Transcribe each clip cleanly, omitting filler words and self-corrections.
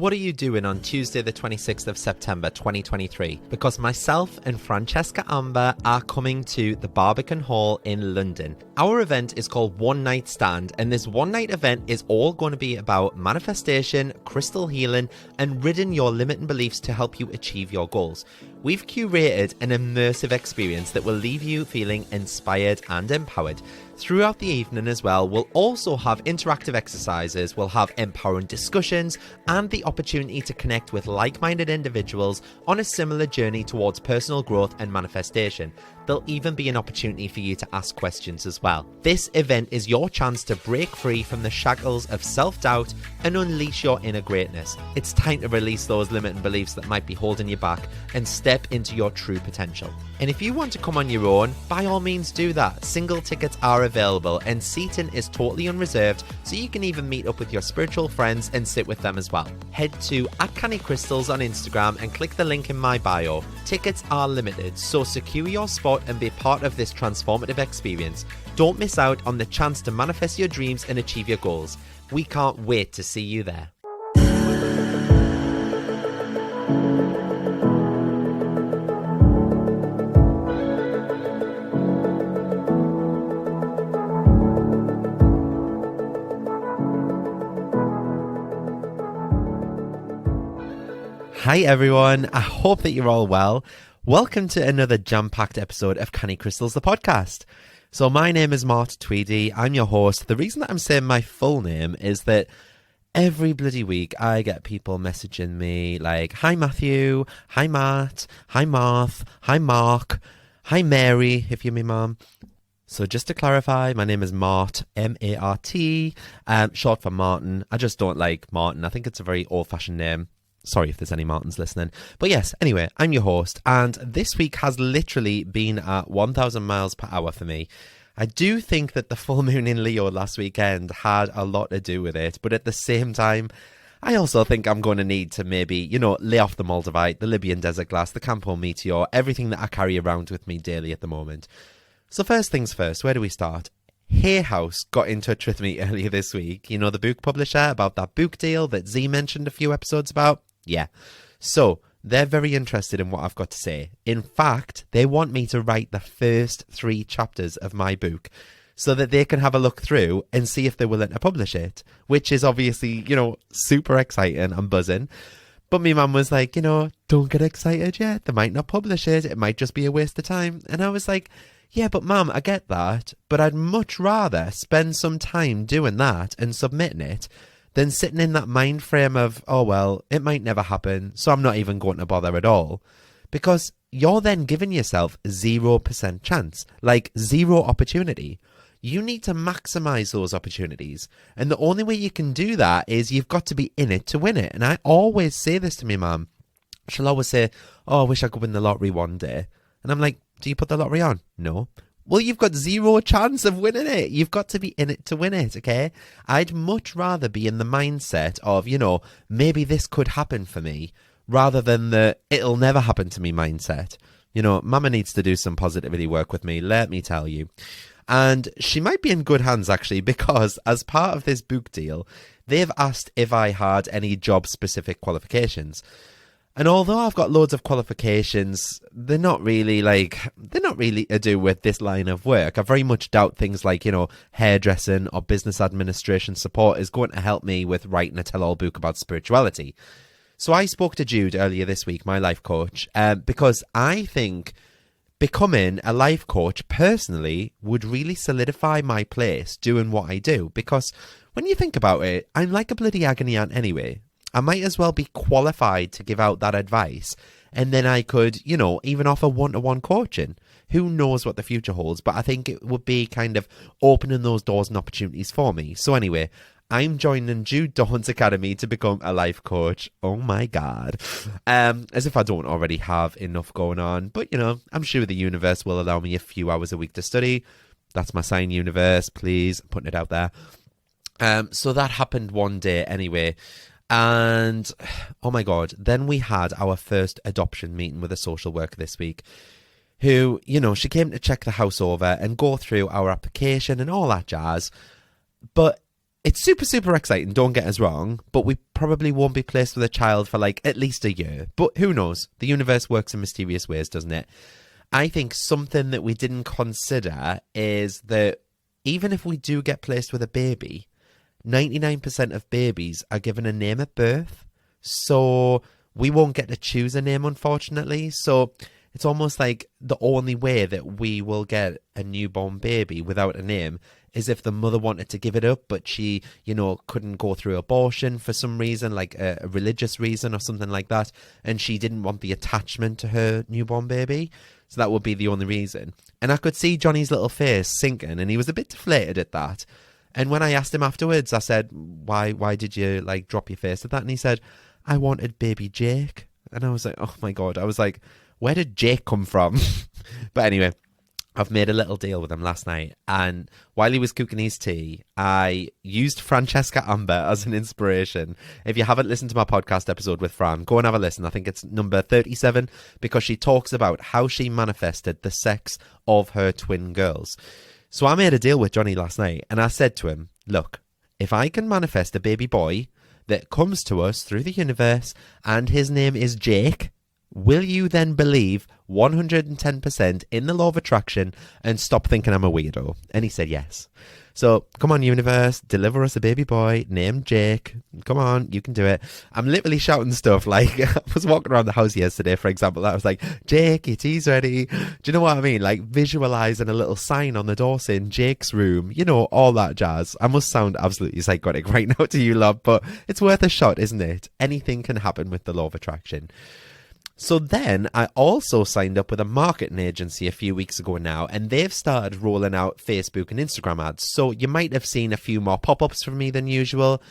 What are you doing on Tuesday the 26th of September 2023? Because myself and Francesca Amber are coming to the Barbican Hall in London. Our event is called One Night Stand, and this one night event is all going to be about manifestation, crystal healing, and ridding your limiting beliefs to help you achieve your goals. We've curated an immersive experience that will leave you feeling inspired and empowered. Throughout the evening as well, we'll also have interactive exercises, we'll have empowering discussions, and the opportunity to connect with like-minded individuals on a similar journey towards personal growth and manifestation. There'll even be an opportunity for you to ask questions as well. This event is your chance to break free from the shackles of self-doubt and unleash your inner greatness. It's time to release those limiting beliefs that might be holding you back and step into your true potential. And if you want to come on your own, by all means do that. Single tickets are available and seating is totally unreserved, so you can even meet up with your spiritual friends and sit with them as well. Head to @CannyCrystals on Instagram and click the link in my bio. Tickets are limited, so secure your spot and be part of this transformative experience. Don't miss out on the chance to manifest your dreams and achieve your goals. We can't wait to see you there. Hi everyone, I hope that you're all well. Welcome to another jam-packed episode of Canny Crystals, the podcast. So my name is Mart Tweedy, I'm your host. The reason that I'm saying my full name is that every bloody week I get people messaging me like, hi Matthew, hi Matt, hi Marth, hi Mark, hi Mary, if you're my mum. So just to clarify, my name is Mart, M-A-R-T, short for Martin. I just don't like Martin. I think it's a very old-fashioned name. Sorry if there's any Martins listening. But yes, anyway, I'm your host, and this week has literally been at 1,000 miles per hour for me. I do think that the full moon in Leo last weekend had a lot to do with it, but at the same time, I also think I'm going to need to maybe, lay off the Moldavite, the Libyan desert glass, the Campo Meteor, everything that I carry around with me daily at the moment. So first things first, where do we start? Hay House got in touch with me earlier this week. You know, the book publisher, about that book deal that Z mentioned a few episodes about? Yeah. So they're very interested in what I've got to say. In fact, they want me to write the first 3 chapters of my book so that they can have a look through and see if they're willing to publish it, which is obviously, super exciting. I'm buzzing. But my mum was like, don't get excited yet. They might not publish it. It might just be a waste of time. And I was like, yeah, but mum, I get that. But I'd much rather spend some time doing that and submitting it than sitting in that mind frame of, oh, well, it might never happen, so I'm not even going to bother at all. Because you're then giving yourself 0% chance, like zero opportunity. You need to maximize those opportunities. And the only way you can do that is you've got to be in it to win it. And I always say this to my mum. She'll always say, oh, I wish I could win the lottery one day. And I'm like, do you put the lottery on? No. Well, you've got 0 chance of winning it. You've got to be in it to win it, okay? I'd much rather be in the mindset of, maybe this could happen for me, rather than the it'll never happen to me mindset. Mama needs to do some positivity work with me, let me tell you. And she might be in good hands, actually, because as part of this book deal, they've asked if I had any job-specific qualifications. And although I've got loads of qualifications, they're not really to do with this line of work. I very much doubt things like, hairdressing or business administration support is going to help me with writing a tell-all book about spirituality. So I spoke to Jude earlier this week, my life coach, because I think becoming a life coach personally would really solidify my place doing what I do. Because when you think about it, I'm like a bloody agony aunt anyway. I might as well be qualified to give out that advice. And then I could, even offer one-to-one coaching. Who knows what the future holds? But I think it would be kind of opening those doors and opportunities for me. So anyway, I'm joining Jude Dawn's Academy to become a life coach. Oh my God. As if I don't already have enough going on. But, I'm sure the universe will allow me a few hours a week to study. That's my sign, universe. Please, I'm putting it out there. So that happened one day anyway. And, oh my God, then we had our first adoption meeting with a social worker this week who, she came to check the house over and go through our application and all that jazz. But It's super, super exciting, don't get us wrong, but we probably won't be placed with a child for like at least a year. But who knows? The universe works in mysterious ways, doesn't it? I think something that we didn't consider is that even if we do get placed with a baby, 99% of babies are given a name at birth. So we won't get to choose a name, unfortunately. So it's almost like the only way that we will get a newborn baby without a name is if the mother wanted to give it up, but she, couldn't go through abortion for some reason, like a religious reason or something like that. And she didn't want the attachment to her newborn baby. So that would be the only reason. And I could see Johnny's little face sinking, and he was a bit deflated at that. And when I asked him afterwards, I said, why did you like drop your face at that? And he said, I wanted baby Jake. And I was like, oh my God. I was like, where did Jake come from? But anyway, I've made a little deal with him last night. And while he was cooking his tea, I used Francesca Amber as an inspiration. If you haven't listened to my podcast episode with Fran, go and have a listen. I think it's number 37, because she talks about how she manifested the sex of her twin girls. So I made a deal with Johnny last night, and I said to him, look, if I can manifest a baby boy that comes to us through the universe and his name is Jake, will you then believe 110% in the law of attraction and stop thinking I'm a weirdo? And he said yes. So come on, universe, deliver us a baby boy named Jake. Come on, you can do it. I'm literally shouting stuff like I was walking around the house yesterday, for example. I was like, Jake, your tea's ready. Do you know what I mean? Like visualizing a little sign on the door saying Jake's room, all that jazz. I must sound absolutely psychotic right now to you, love, but it's worth a shot, isn't it? Anything can happen with the law of attraction. So then I also signed up with a marketing agency a few weeks ago now, and they've started rolling out Facebook and Instagram ads. So you might have seen a few more pop-ups from me than usual.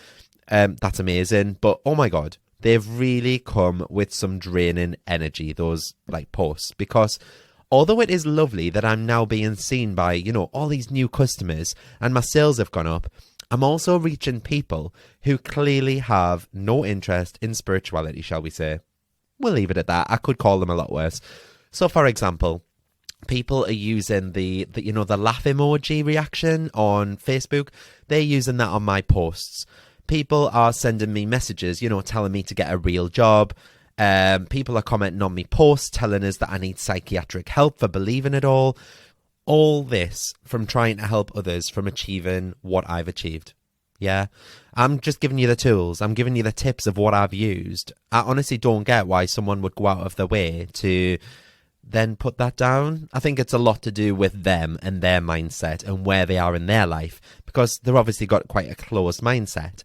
That's amazing. But oh my God, they've really come with some draining energy, those like posts, because although it is lovely that I'm now being seen by, all these new customers and my sales have gone up, I'm also reaching people who clearly have no interest in spirituality, shall we say. We'll leave it at that. I could call them a lot worse. So, for example, people are using the laugh emoji reaction on Facebook. They're using that on my posts. People are sending me messages, telling me to get a real job. People are commenting on me posts, telling us that I need psychiatric help for believing it all. All this from trying to help others from achieving what I've achieved. Yeah, I'm just giving you the tools. I'm giving you the tips of what I've used. I honestly don't get why someone would go out of their way to then put that down. I think it's a lot to do with them and their mindset and where they are in their life, because they've obviously got quite a closed mindset.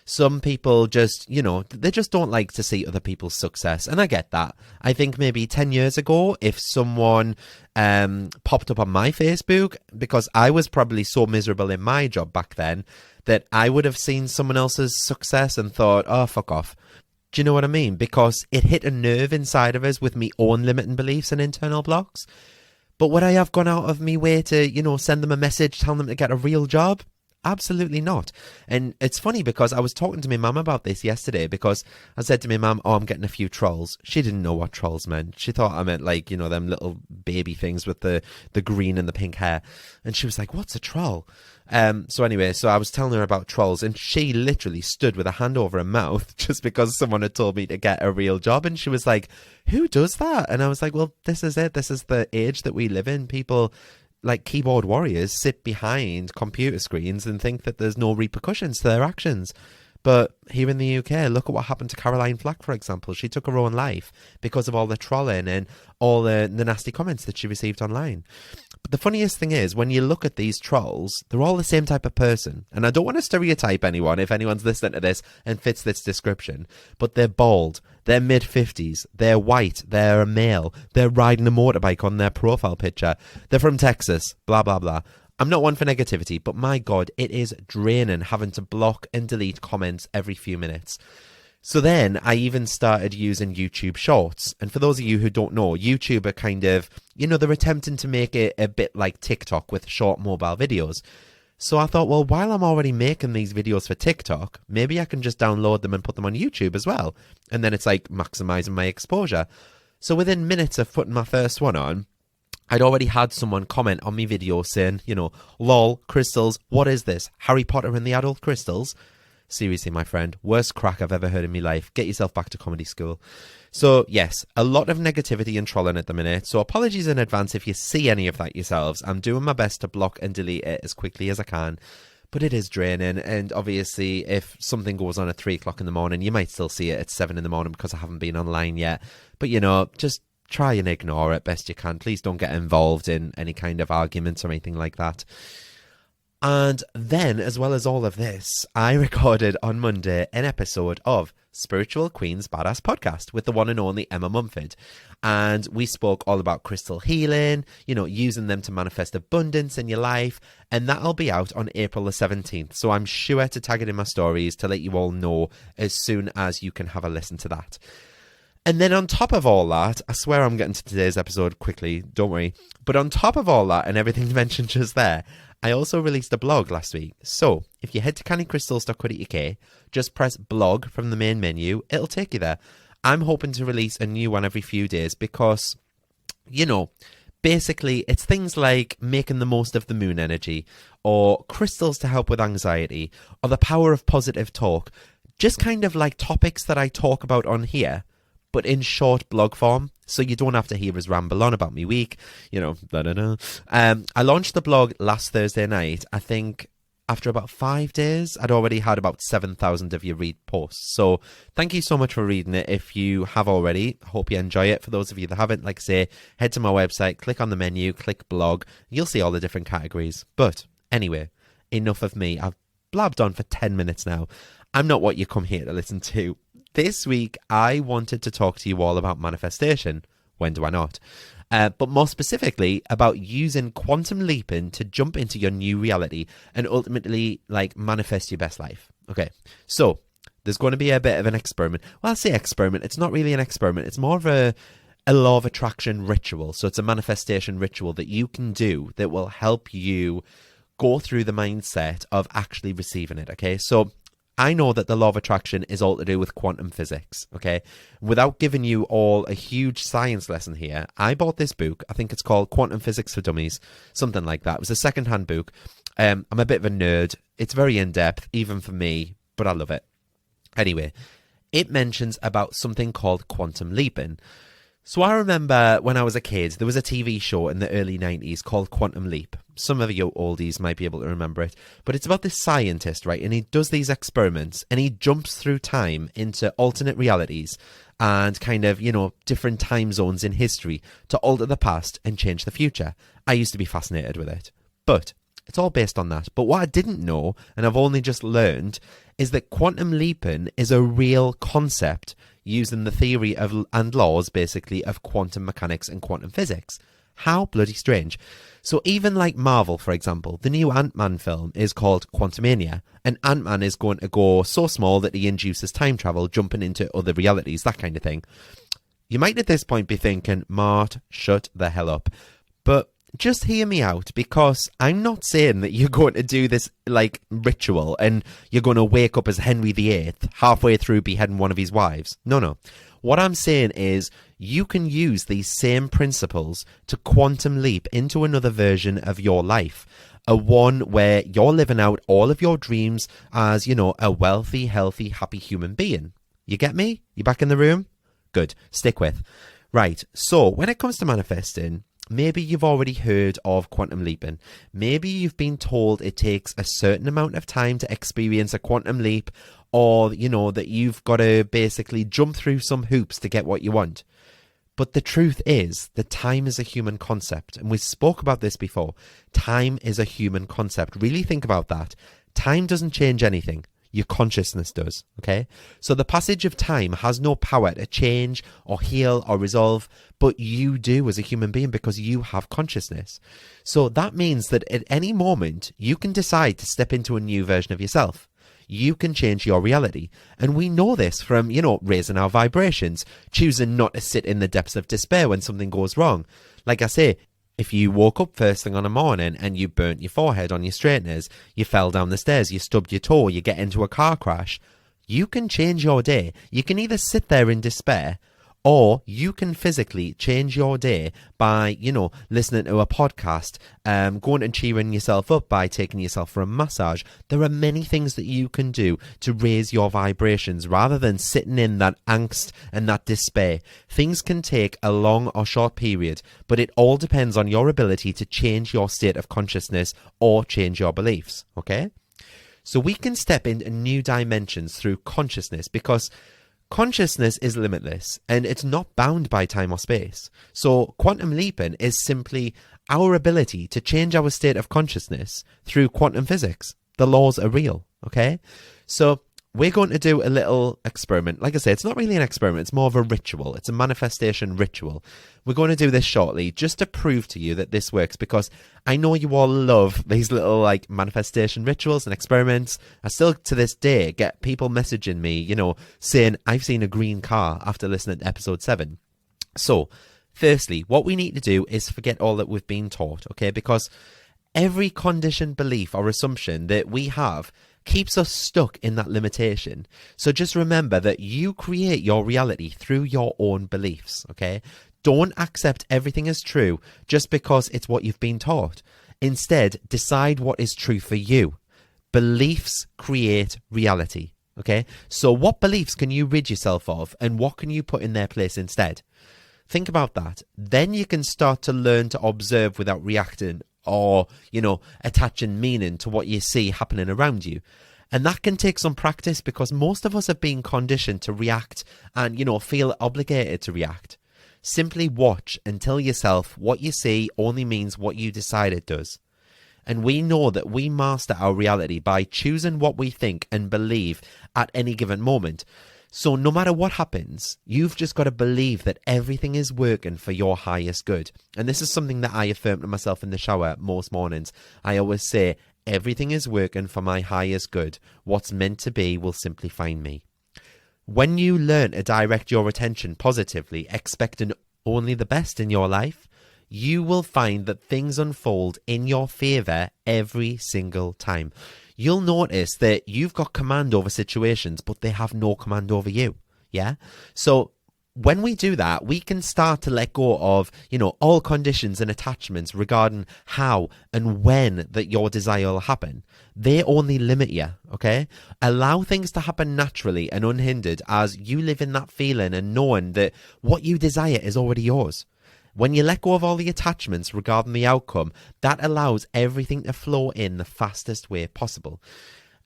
Some people just, they just don't like to see other people's success. And I get that. I think maybe 10 years ago, if someone popped up on my Facebook, because I was probably so miserable in my job back then, that I would have seen someone else's success and thought, oh, fuck off. Do you know what I mean? Because it hit a nerve inside of us with me own limiting beliefs and internal blocks. But would I have gone out of me way to, send them a message telling them to get a real job? Absolutely not. And it's funny because I was talking to my mum about this yesterday, because I said to my mum, oh, I'm getting a few trolls. She didn't know what trolls meant. She thought I meant like, them little baby things with the green and the pink hair. And she was like, what's a troll? So I was telling her about trolls, and she literally stood with a hand over her mouth just because someone had told me to get a real job. And she was like, who does that? And I was like, well, this is it. This is the age that we live in. People like keyboard warriors sit behind computer screens and think that there's no repercussions to their actions. But here in the UK, look at what happened to Caroline Flack, for example. She took her own life because of all the trolling and all the nasty comments that she received online. But the funniest thing is, when you look at these trolls, they're all the same type of person. And I don't want to stereotype anyone if anyone's listening to this and fits this description. But they're bald, they're mid-50s, they're white, they're a male, they're riding a motorbike on their profile picture, they're from Texas, blah, blah, blah. I'm not one for negativity, but my God, it is draining having to block and delete comments every few minutes. So then I even started using YouTube Shorts. And for those of you who don't know, YouTube are kind of, they're attempting to make it a bit like TikTok with short mobile videos. So I thought, well, while I'm already making these videos for TikTok, maybe I can just download them and put them on YouTube as well. And then it's like maximizing my exposure. So within minutes of putting my first one on, I'd already had someone comment on my video saying, lol, crystals, what is this? Harry Potter and the adult crystals? Seriously, my friend, worst crack I've ever heard in my life. Get yourself back to comedy school. So, yes, a lot of negativity and trolling at the minute. So apologies in advance if you see any of that yourselves. I'm doing my best to block and delete it as quickly as I can. But it is draining. And obviously, if something goes on at 3 o'clock in the morning, you might still see it at 7 in the morning because I haven't been online yet. But, just try and ignore it best you can. Please don't get involved in any kind of arguments or anything like that. And then, as well as all of this, I recorded on Monday an episode of Spiritual Queen's Badass Podcast with the one and only Emma Mumford. And we spoke all about crystal healing, using them to manifest abundance in your life. And that'll be out on April the 17th. So I'm sure to tag it in my stories to let you all know as soon as you can have a listen to that. And then on top of all that, I swear I'm getting to today's episode quickly, don't worry. But on top of all that and everything mentioned just there, I also released a blog last week. So if you head to cannycrystals.co.uk, just press blog from the main menu, it'll take you there. I'm hoping to release a new one every few days because, basically it's things like making the most of the moon energy or crystals to help with anxiety or the power of positive talk. Just kind of like topics that I talk about on here, but in short blog form, so you don't have to hear us ramble on about me week, I launched the blog last Thursday night. I think after about 5 days, I'd already had about 7,000 of you read posts. So thank you so much for reading it. If you have already, I hope you enjoy it. For those of you that haven't, like I say, head to my website, click on the menu, click blog. You'll see all the different categories. But anyway, enough of me. I've blabbed on for 10 minutes now. I'm not what you come here to listen to. This week, I wanted to talk to you all about manifestation. When do I not? But more specifically, about using quantum leaping to jump into your new reality and ultimately, manifest your best life. Okay, so there's going to be a bit of an experiment. Well, I'll say experiment. It's not really an experiment. It's more of a law of attraction ritual. So it's a manifestation ritual that you can do that will help you go through the mindset of actually receiving it. Okay, so I know that the law of attraction is all to do with quantum physics, okay? Without giving you all a huge science lesson here, I bought this book. I think it's called Quantum Physics for Dummies, something like that. It was a second-hand book. I'm a bit of a nerd. It's very in-depth, even for me, but I love it. Anyway, it mentions about something called quantum leaping. So I remember when I was a kid, there was a TV show in the early 90s called Quantum Leap. Some of you oldies might be able to remember it. But it's about this scientist, right? And he does these experiments and he jumps through time into alternate realities and kind of, different time zones in history to alter the past and change the future. I used to be fascinated with it. But it's all based on that. But what I didn't know, and I've only just learned, is that quantum leaping is a real concept using the theory of and laws, basically, of quantum mechanics and quantum physics. How bloody strange. So even like Marvel, for example, the new Ant-Man film is called Quantumania, and Ant-Man is going to go so small that he induces time travel, jumping into other realities, that kind of thing. You might at this point be thinking, Mart, shut the hell up. But just hear me out, because I'm not saying that you're going to do this ritual and you're going to wake up as Henry VIII halfway through beheading one of his wives. No. What I'm saying is you can use these same principles to quantum leap into another version of your life. A one where you're living out all of your dreams as, a wealthy, healthy, happy human being. You get me? You back in the room? Good. Stick with. Right. So when it comes to manifesting, maybe you've already heard of quantum leaping. Maybe you've been told it takes a certain amount of time to experience a quantum leap, or, that you've got to basically jump through some hoops to get what you want. But the truth is that time is a human concept. And we spoke about this before. Time is a human concept. Really think about that. Time doesn't change anything. Your consciousness does, okay? So the passage of time has no power to change or heal or resolve, but you do as a human being because you have consciousness. So that means that at any moment, you can decide to step into a new version of yourself. You can change your reality. And we know this from, raising our vibrations, choosing not to sit in the depths of despair when something goes wrong. Like I say, if you woke up first thing on a morning and you burnt your forehead on your straighteners, you fell down the stairs, you stubbed your toe, you get into a car crash, you can change your day. You can either sit there in despair, Or you can physically change your day by, listening to a podcast, going and cheering yourself up by taking yourself for a massage. There are many things that you can do to raise your vibrations rather than sitting in that angst and that despair. Things can take a long or short period, but it all depends on your ability to change your state of consciousness or change your beliefs, okay? So we can step into new dimensions through consciousness because consciousness is limitless and it's not bound by time or space. So quantum leaping is simply our ability to change our state of consciousness through quantum physics. The laws are real, okay? So we're going to do a little experiment. Like I say, it's not really an experiment. It's more of a ritual. It's a manifestation ritual. We're going to do this shortly just to prove to you that this works because I know you all love these little manifestation rituals and experiments. I still to this day get people messaging me, saying I've seen a green car after listening to episode 7. So firstly, what we need to do is forget all that we've been taught, okay? Because every conditioned belief or assumption that we have keeps us stuck in that limitation. So just remember that you create your reality through your own beliefs, okay? Don't accept everything as true just because it's what you've been taught. Instead, decide what is true for you. Beliefs create reality, okay? So what beliefs can you rid yourself of and what can you put in their place instead? Think about that. Then you can start to learn to observe without reacting or, attaching meaning to what you see happening around you. And that can take some practice because most of us have been conditioned to react and, feel obligated to react. Simply watch and tell yourself what you see only means what you decide it does. And we know that we master our reality by choosing what we think and believe at any given moment. So no matter what happens, you've just got to believe that everything is working for your highest good. And this is something that I affirm to myself in the shower most mornings. I always say, everything is working for my highest good. What's meant to be will simply find me. When you learn to direct your attention positively, expecting only the best in your life, you will find that things unfold in your favor every single time. You'll notice that you've got command over situations, but they have no command over you. Yeah. So when we do that, we can start to let go of, all conditions and attachments regarding how and when that your desire will happen. They only limit you. Okay. Allow things to happen naturally and unhindered as you live in that feeling and knowing that what you desire is already yours. When you let go of all the attachments regarding the outcome, that allows everything to flow in the fastest way possible.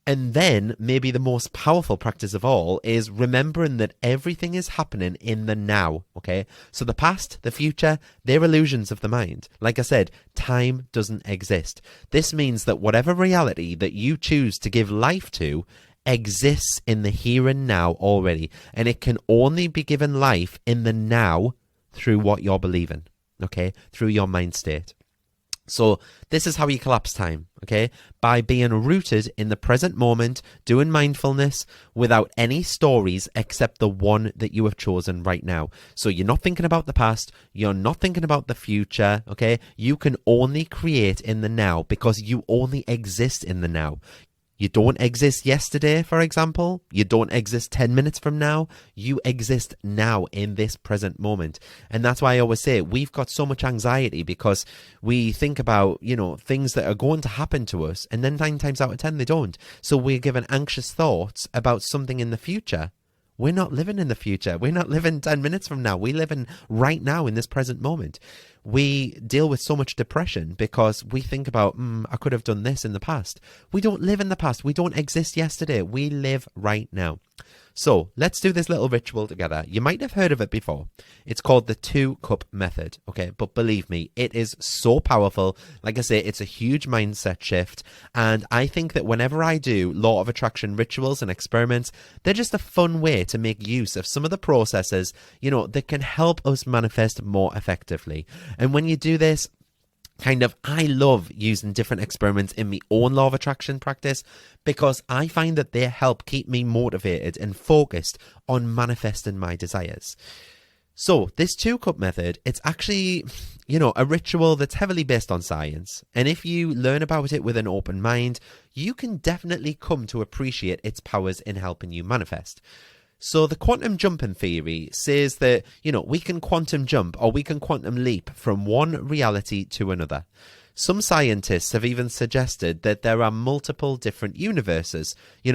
And then maybe the most powerful practice of all is remembering that everything is happening in the now, okay? So the past, the future, they're illusions of the mind. Like I said, time doesn't exist. This means that whatever reality that you choose to give life to exists in the here and now already. And it can only be given life in the now through what you're believing, okay? Through your mind state. So this is how you collapse time, okay? By being rooted in the present moment, doing mindfulness without any stories except the one that you have chosen right now. So you're not thinking about the past, you're not thinking about the future, okay? You can only create in the now because you only exist in the now. You don't exist yesterday, for example. You don't exist 10 minutes from now. You exist now in this present moment. And that's why I always say we've got so much anxiety because we think about, things that are going to happen to us. And then 9 times out of 10, they don't. So we're given anxious thoughts about something in the future. We're not living in the future. We're not living 10 minutes from now. We live in right now in this present moment. We deal with so much depression because we think about, I could have done this in the past. We don't live in the past. We don't exist yesterday. We live right now. So let's do this little ritual together. You might have heard of it before. It's called the 2-cup method. Okay. But believe me, it is so powerful. Like I say, it's a huge mindset shift. And I think that whenever I do law of attraction rituals and experiments, they're just a fun way to make use of some of the processes, that can help us manifest more effectively. And when you do this, I love using different experiments in my own law of attraction practice because I find that they help keep me motivated and focused on manifesting my desires. So this 2-cup method, it's actually, a ritual that's heavily based on science. And if you learn about it with an open mind, you can definitely come to appreciate its powers in helping you manifest. So the quantum jumping theory says that, we can quantum jump or we can quantum leap from one reality to another. Some scientists have even suggested that there are multiple different universes.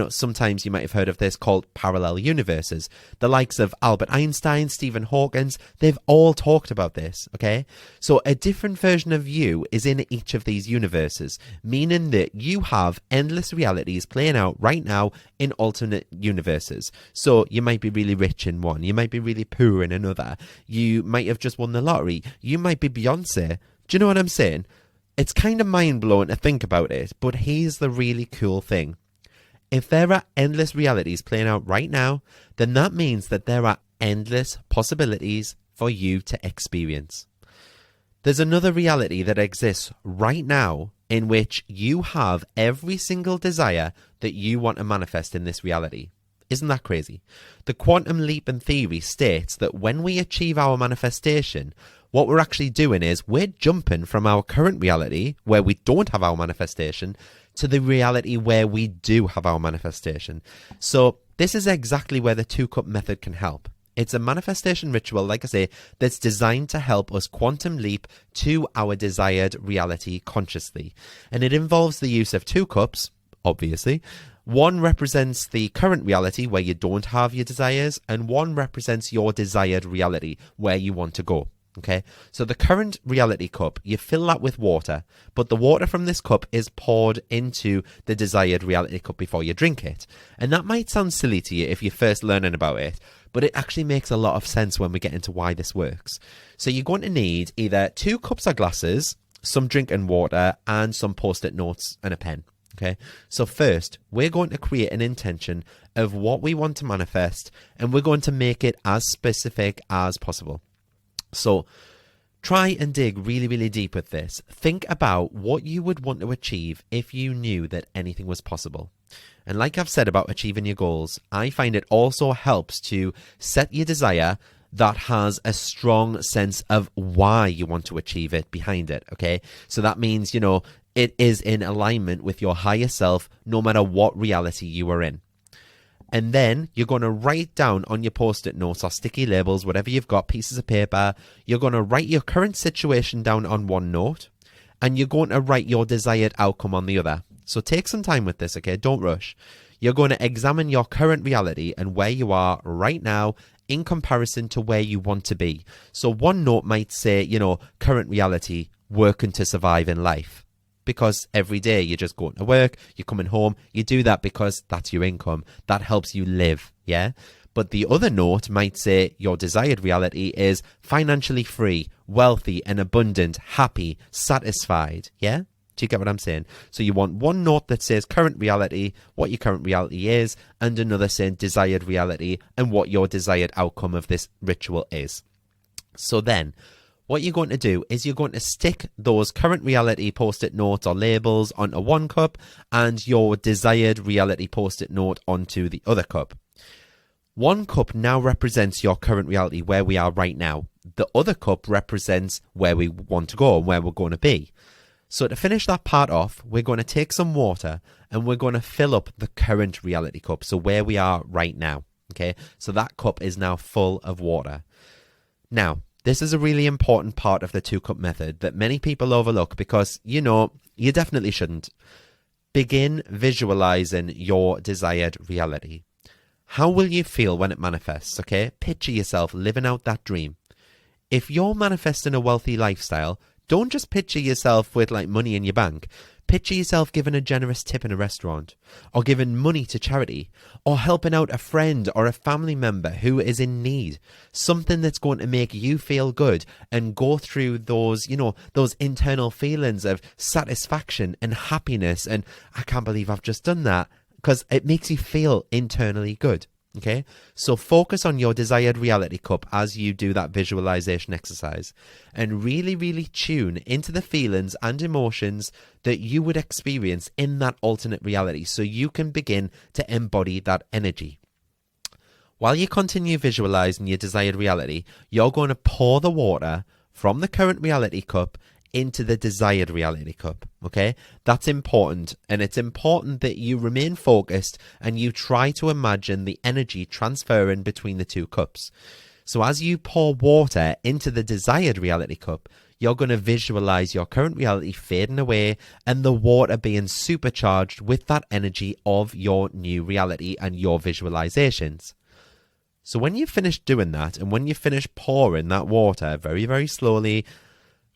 Sometimes you might have heard of this called parallel universes. The likes of Albert Einstein, Stephen Hawking, they've all talked about this, okay? So a different version of you is in each of these universes, meaning that you have endless realities playing out right now in alternate universes. So you might be really rich in one, you might be really poor in another, you might have just won the lottery, you might be Beyonce. Do you know what I'm saying? It's kind of mind-blowing to think about it, but here's the really cool thing. If there are endless realities playing out right now, then that means that there are endless possibilities for you to experience. There's another reality that exists right now in which you have every single desire that you want to manifest in this reality. Isn't that crazy? The quantum leap in theory states that when we achieve our manifestation, what we're actually doing is we're jumping from our current reality, where we don't have our manifestation, to the reality where we do have our manifestation. So this is exactly where the 2-cup method can help. It's a manifestation ritual, like I say, that's designed to help us quantum leap to our desired reality consciously. And it involves the use of 2 cups, obviously. One represents the current reality where you don't have your desires, and one represents your desired reality where you want to go. Okay, so the current reality cup, you fill that with water, but the water from this cup is poured into the desired reality cup before you drink it. And that might sound silly to you if you're first learning about it, but it actually makes a lot of sense when we get into why this works. So you're going to need either 2 cups or glasses, some drinking water, and some post-it notes and a pen. Okay, so first, we're going to create an intention of what we want to manifest, and we're going to make it as specific as possible. So try and dig really, really deep with this. Think about what you would want to achieve if you knew that anything was possible. And like I've said about achieving your goals, I find it also helps to set your desire that has a strong sense of why you want to achieve it behind it, okay? So that means, it is in alignment with your higher self no matter what reality you are in. And then you're going to write down on your post-it notes or sticky labels, whatever you've got, pieces of paper, you're going to write your current situation down on one note, and you're going to write your desired outcome on the other. So take some time with this, okay? Don't rush. You're going to examine your current reality and where you are right now in comparison to where you want to be. So one note might say, current reality, working to survive in life. Because every day you're just going to work, you're coming home, you do that because that's your income. That helps you live, yeah? But the other note might say your desired reality is financially free, wealthy and abundant, happy, satisfied, yeah? Do you get what I'm saying? So you want one note that says current reality, what your current reality is, and another saying desired reality and what your desired outcome of this ritual is. So then, what you're going to do is you're going to stick those current reality post-it notes or labels onto one cup and your desired reality post-it note onto the other cup. One cup now represents your current reality, where we are right now. The other cup represents where we want to go and where we're going to be. So to finish that part off, we're going to take some water and we're going to fill up the current reality cup, so where we are right now. Okay, so that cup is now full of water. Now, this is a really important part of the 2-cup method that many people overlook because, you definitely shouldn't. Begin visualizing your desired reality. How will you feel when it manifests, okay? Picture yourself living out that dream. If you're manifesting a wealthy lifestyle, don't just picture yourself with money in your bank. Picture yourself giving a generous tip in a restaurant, or giving money to charity, or helping out a friend or a family member who is in need. Something that's going to make you feel good and go through those, those internal feelings of satisfaction and happiness. And I can't believe I've just done that, because it makes you feel internally good. Okay, so focus on your desired reality cup as you do that visualization exercise, and really, really tune into the feelings and emotions that you would experience in that alternate reality so you can begin to embody that energy. While you continue visualizing your desired reality, you're going to pour the water from the current reality cup into the desired reality cup, okay? That's important, and it's important that you remain focused and you try to imagine the energy transferring between the two cups. So as you pour water into the desired reality cup, you're going to visualize your current reality fading away and the water being supercharged with that energy of your new reality and your visualizations. So when you finish doing that, and when you finish pouring that water very, very slowly,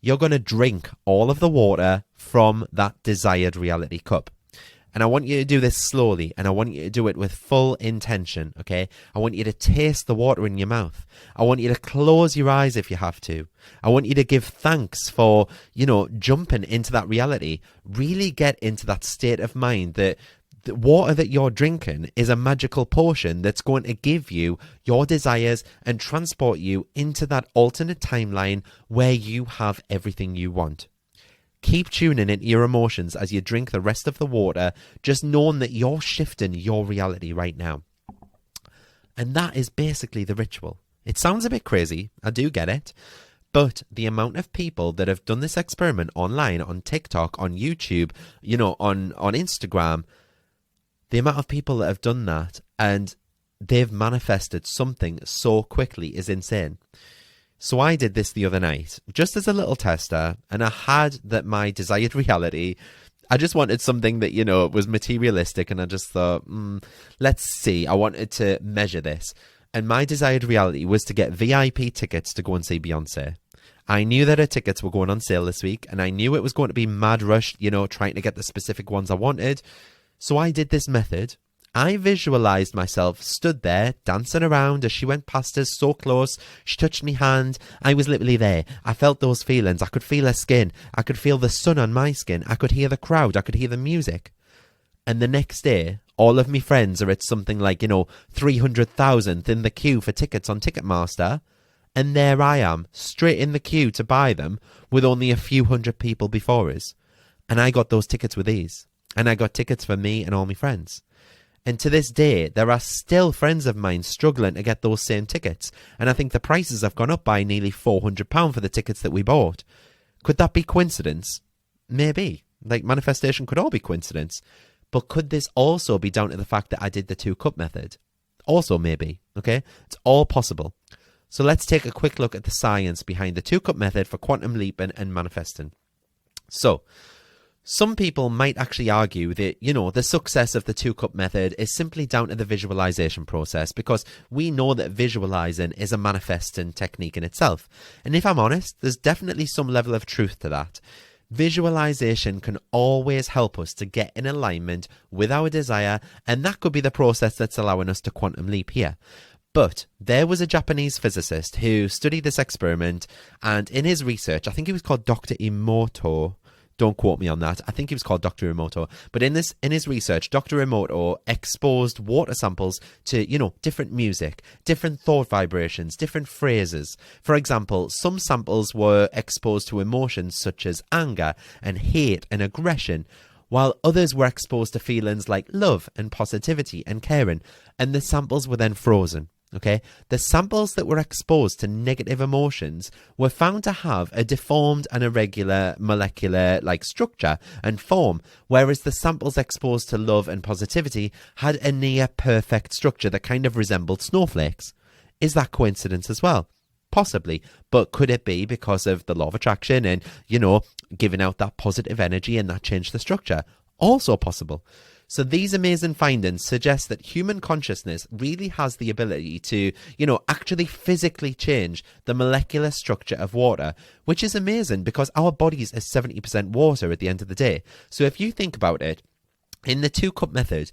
you're going to drink all of the water from that desired reality cup. And I want you to do this slowly, and I want you to do it with full intention, okay? I want you to taste the water in your mouth. I want you to close your eyes if you have to. I want you to give thanks for, jumping into that reality. Really get into that state of mind that the water that you're drinking is a magical potion that's going to give you your desires and transport you into that alternate timeline where you have everything you want. Keep tuning into your emotions as you drink the rest of the water, just knowing that you're shifting your reality right now. And that is basically the ritual. It sounds a bit crazy, I do get it, but the amount of people that have done this experiment online, on TikTok, on YouTube, on Instagram, the amount of people that have done that and they've manifested something so quickly is insane. So I did this the other night, just as a little tester, and I had that my desired reality. I just wanted something that, was materialistic, and I just thought, let's see. I wanted to measure this. And my desired reality was to get VIP tickets to go and see Beyonce. I knew that her tickets were going on sale this week, and I knew it was going to be mad rush, trying to get the specific ones I wanted. So I did this method. I visualized myself stood there dancing around as she went past us so close. She touched me hand. I was literally there. I felt those feelings. I could feel her skin. I could feel the sun on my skin. I could hear the crowd. I could hear the music. And the next day, all of my friends are at something like, 300,000th in the queue for tickets on Ticketmaster. And there I am, straight in the queue to buy them with only a few hundred people before us. And I got those tickets with ease. And I got tickets for me and all my friends. And to this day, there are still friends of mine struggling to get those same tickets. And I think the prices have gone up by nearly £400 for the tickets that we bought. Could that be coincidence? Maybe. Manifestation could all be coincidence. But could this also be down to the fact that I did the 2-cup method? Also maybe, okay? It's all possible. So let's take a quick look at the science behind the 2-cup method for quantum leaping and manifesting. So, some people might actually argue that, the success of the 2-cup method is simply down to the visualization process, because we know that visualizing is a manifesting technique in itself. And if I'm honest, there's definitely some level of truth to that. Visualization can always help us to get in alignment with our desire, and that could be the process that's allowing us to quantum leap here. But there was a Japanese physicist who studied this experiment, and in his research, I think he was called Dr. Emoto. Don't quote me on that. I think he was called Dr. Emoto. But in his research, Dr. Emoto exposed water samples to, different music, different thought vibrations, different phrases. For example, some samples were exposed to emotions such as anger and hate and aggression, while others were exposed to feelings like love and positivity and caring, and the samples were then frozen. Okay, the samples that were exposed to negative emotions were found to have a deformed and irregular molecular structure and form, whereas the samples exposed to love and positivity had a near perfect structure that kind of resembled snowflakes. Is that coincidence as well? Possibly, but could it be because of the law of attraction and, giving out that positive energy and that changed the structure? Also possible. So these amazing findings suggest that human consciousness really has the ability to, actually physically change the molecular structure of water, which is amazing because our bodies are 70% water at the end of the day. So if you think about it, in the 2-cup method,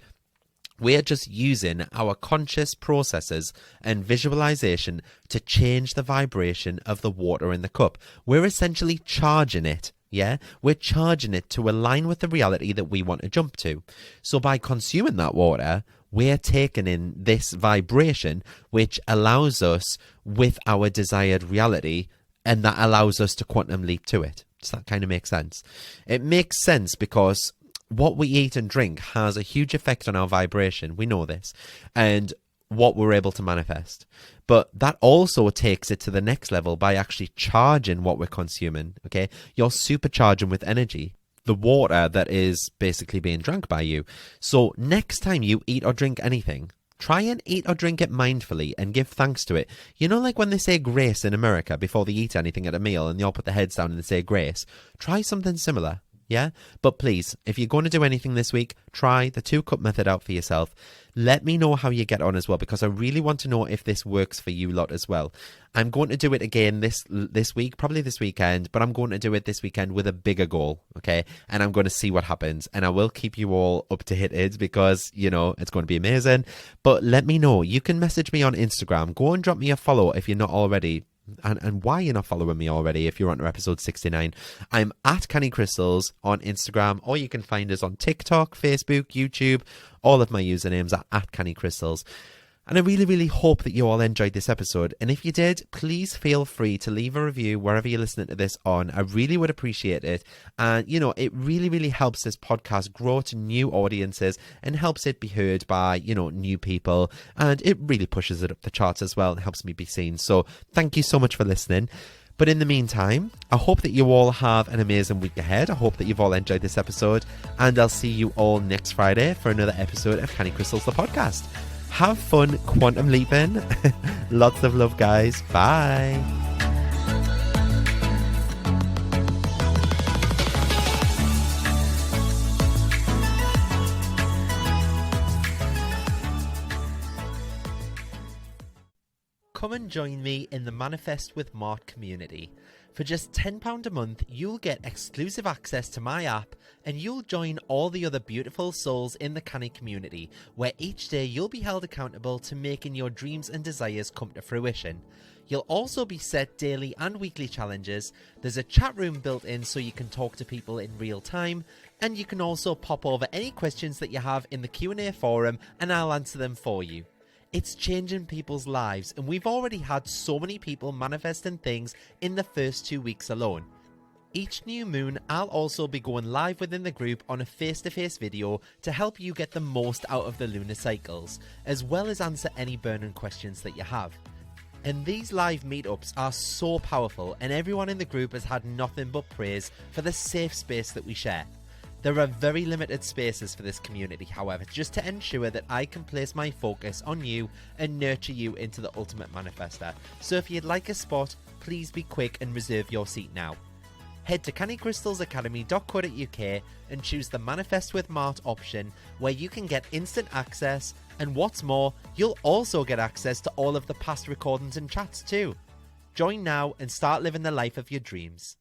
we're just using our conscious processes and visualization to change the vibration of the water in the cup. We're essentially charging it. Yeah, we're charging it to align with the reality that we want to jump to. So by consuming that water, we're taking in this vibration, which allows us with our desired reality, and that allows us to quantum leap to it. Does that kind of make sense? It makes sense because what we eat and drink has a huge effect on our vibration. We know this. And what we're able to manifest. But that also takes it to the next level by actually charging what we're consuming, okay? You're supercharging with energy, the water that is basically being drunk by you. So next time you eat or drink anything, try and eat or drink it mindfully and give thanks to it. You know, like when they say grace in America before they eat anything at a meal and they all put their heads down and they say grace. Try something similar. Yeah, but please, if you're going to do anything this week, try the 2-cup method out for yourself. Let me know how you get on as well, because I really want to know if this works for you lot as well. I'm going to do it again this week, probably this weekend, but I'm going to do it this weekend with a bigger goal, okay? And I'm going to see what happens, and I will keep you all up to it because, you know, it's going to be amazing. But let me know. You can message me on Instagram. Go and drop me a follow if you're not already. And why you're not following me already if you're on to episode 69. I'm at Canny Crystals on Instagram, or you can find us on TikTok, Facebook, YouTube. All of my usernames are at Canny Crystals. And I really, really hope that you all enjoyed this episode. And if you did, please feel free to leave a review wherever you're listening to this on. I really would appreciate it. And, you know, it really, really helps this podcast grow to new audiences and helps it be heard by, you know, new people. And it really pushes it up the charts as well and helps me be seen. So thank you so much for listening. But in the meantime, I hope that you all have an amazing week ahead. I hope that you've all enjoyed this episode. And I'll see you all next Friday for another episode of Canny Crystals, the podcast. Have fun quantum leaping. Lots of love, guys. Bye. Come and join me in the Manifest with Mart community. For just £10 a month, you'll get exclusive access to my app, and you'll join all the other beautiful souls in the Canny community, where each day you'll be held accountable to making your dreams and desires come to fruition. You'll also be set daily and weekly challenges. There's a chat room built in so you can talk to people in real time, and you can also pop over any questions that you have in the Q&A forum and I'll answer them for you. It's changing people's lives, and we've already had so many people manifesting things in the first 2 weeks alone. Each new moon, I'll also be going live within the group on a face-to-face video to help you get the most out of the lunar cycles, as well as answer any burning questions that you have. And these live meetups are so powerful, and everyone in the group has had nothing but praise for the safe space that we share. There are very limited spaces for this community, however, just to ensure that I can place my focus on you and nurture you into the ultimate manifester. So if you'd like a spot, please be quick and reserve your seat now. Head to cannycrystalsacademy.co.uk and choose the Manifest with Mart option, where you can get instant access, and what's more, you'll also get access to all of the past recordings and chats too. Join now and start living the life of your dreams.